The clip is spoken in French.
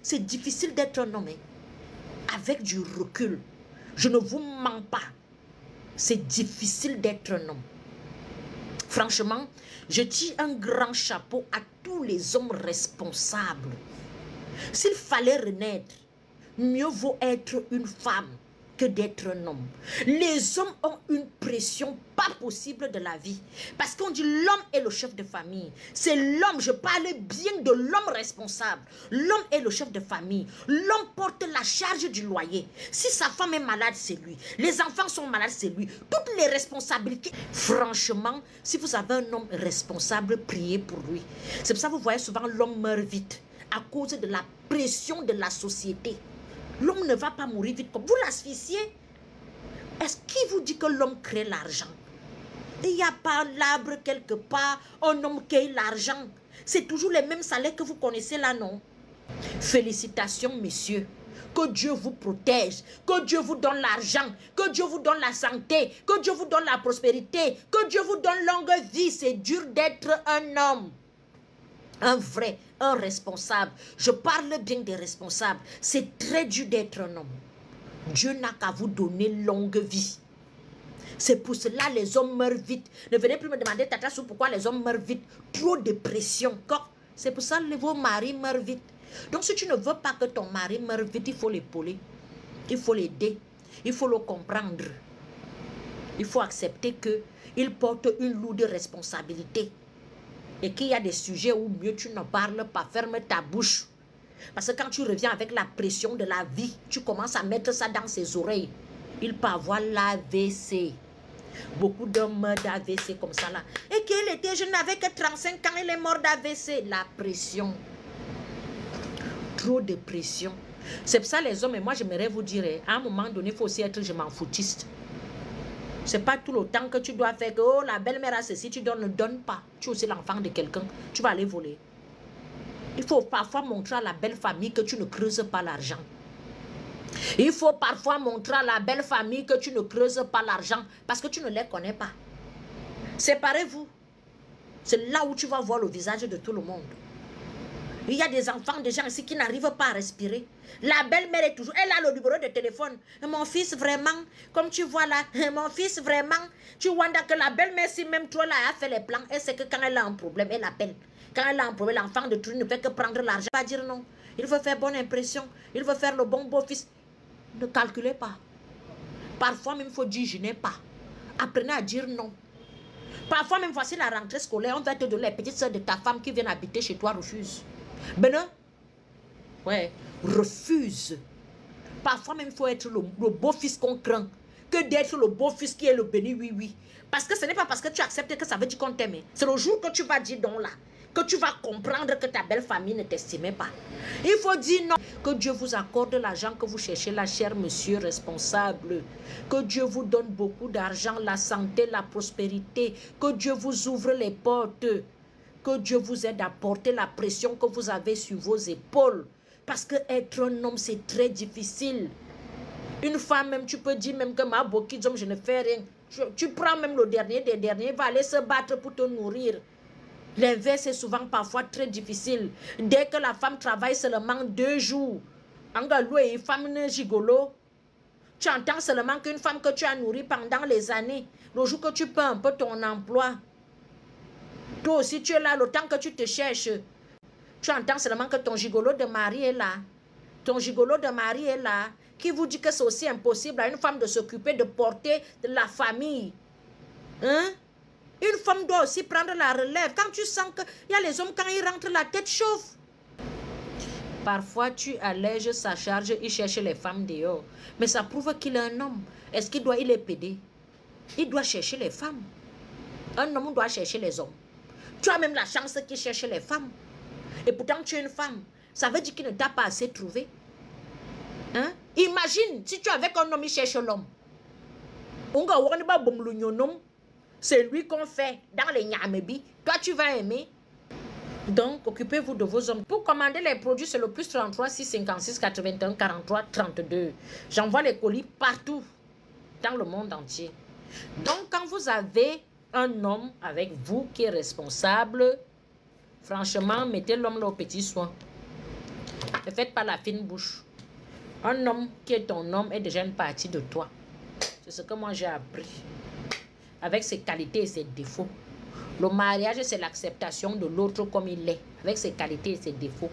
C'est difficile d'être un homme. Hein. Avec du recul, je ne vous mens pas. C'est difficile d'être un homme. Franchement, je tire un grand chapeau à tous les hommes responsables. S'il fallait renaître, mieux vaut être une femme que d'être un homme. Les hommes ont une pression pas possible de la vie. Parce qu'on dit l'homme est le chef de famille. C'est l'homme, je parle bien de l'homme responsable. L'homme est le chef de famille. L'homme porte la charge du loyer. Si sa femme est malade, c'est lui. Les enfants sont malades, c'est lui. Toutes les responsabilités. Franchement, si vous avez un homme responsable, priez pour lui. C'est pour ça que vous voyez souvent l'homme meurt vite. À cause de la pression de la société. L'homme ne va pas mourir vite comme vous l'asphyxiez. Est-ce qu'il vous dit que l'homme crée l'argent? Il n'y a pas l'arbre quelque part, un homme crée l'argent. C'est toujours les mêmes salaires que vous connaissez là, non? Félicitations, messieurs. Que Dieu vous protège, que Dieu vous donne l'argent, que Dieu vous donne la santé, que Dieu vous donne la prospérité, que Dieu vous donne longue vie. C'est dur d'être un homme. Un vrai, un responsable. Je parle bien des responsables. C'est très dur d'être un homme. Dieu n'a qu'à vous donner longue vie. C'est pour cela que les hommes meurent vite. Ne venez plus me demander, Tata Sou, pourquoi les hommes meurent vite. Trop de pression. C'est pour ça que vos maris meurent vite. Donc si tu ne veux pas que ton mari meure vite, il faut l'épauler. Il faut l'aider. Il faut le comprendre. Il faut accepter qu'il porte une lourde responsabilité. Et qu'il y a des sujets où mieux tu ne parles pas, ferme ta bouche. Parce que quand tu reviens avec la pression de la vie, tu commences à mettre ça dans ses oreilles. Il peut avoir l'AVC. Beaucoup d'hommes meurent d'AVC comme ça là. Et qu'il était jeune, n'avait que 35 ans, il est mort d'AVC. La pression. Trop de pression. C'est pour ça les hommes, et moi j'aimerais vous dire, à un moment donné, il faut aussi être je m'en foutiste. C'est pas tout le temps que tu dois faire que oh, la belle-mère a ceci, tu donnes, ne donne pas. Tu es aussi l'enfant de quelqu'un, tu vas aller voler. Il faut parfois montrer à la belle famille que tu ne creuses pas l'argent. Il faut parfois montrer à la belle famille que tu ne creuses pas l'argent parce que tu ne les connais pas. Séparez-vous. C'est là où tu vas voir le visage de tout le monde. Il y a des enfants, des gens ici qui n'arrivent pas à respirer. La belle-mère est toujours... Elle a le numéro de téléphone. Mon fils, vraiment, comme tu vois là, mon fils, vraiment, tu vois que la belle-mère, si même toi là, a fait les plans, elle sait que quand elle a un problème, elle appelle. Quand elle a un problème, l'enfant de tout ne fait que prendre l'argent. Pas dire non. Il veut faire bonne impression. Il veut faire le bon beau-fils. Ne calculez pas. Parfois même, il faut dire je n'ai pas. Apprenez à dire non. Parfois même, voici la rentrée scolaire, on va te donner les petites soeurs de ta femme qui viennent habiter chez toi, refuse. Ben ouais, refuse. Parfois même, il faut être le beau-fils qu'on craint que d'être le beau-fils qui est le béni, oui, oui. Parce que ce n'est pas parce que tu acceptes que ça veut dire qu'on t'aime. C'est le jour que tu vas dire non là, que tu vas comprendre que ta belle famille ne t'estimait pas. Il faut dire non. Que Dieu vous accorde l'argent que vous cherchez, la chère monsieur responsable. Que Dieu vous donne beaucoup d'argent, la santé, la prospérité. Que Dieu vous ouvre les portes. Que Dieu vous aide à porter la pression que vous avez sur vos épaules. Parce que être un homme, c'est très difficile. Une femme, même, tu peux dire même que ma boquille, je ne fais rien. Tu prends même le dernier des derniers, il va aller se battre pour te nourrir. L'inverse est souvent parfois très difficile. Dès que la femme travaille seulement 2 jours, une femme gigolo, tu entends seulement qu'une femme que tu as nourrie pendant les années, le jour que tu perds un peu ton emploi, toi aussi tu es là, le temps que tu te cherches, tu entends seulement que ton gigolo de mari est là. Ton gigolo de mari est là, qui vous dit que c'est aussi impossible à une femme de s'occuper, de porter de la famille. Hein? Une femme doit aussi prendre la relève. Quand tu sens qu'il y a les hommes, quand ils rentrent, la tête chauffe. Parfois, tu allèges sa charge, il cherche les femmes dehors. Mais ça prouve qu'il est un homme. Est-ce qu'il doit les péder? Il doit chercher les femmes. Un homme doit chercher les hommes. Tu as même la chance qu'il cherche les femmes. Et pourtant, tu es une femme. Ça veut dire qu'il ne t'a pas assez trouvé. Hein? Imagine, si tu es avec un homme, il cherche l'homme. C'est lui qu'on fait dans les Nyamebi. Toi, tu vas aimer. Donc, occupez-vous de vos hommes. Pour commander les produits, c'est le plus 33 656 81 43 32. J'envoie les colis partout dans le monde entier. Donc, quand vous avez un homme avec vous qui est responsable, franchement, mettez l'homme là au petit soin. Ne faites pas la fine bouche. Un homme qui est ton homme est déjà une partie de toi. C'est ce que moi j'ai appris. Avec ses qualités et ses défauts. Le mariage, c'est l'acceptation de l'autre comme il est. Avec ses qualités et ses défauts.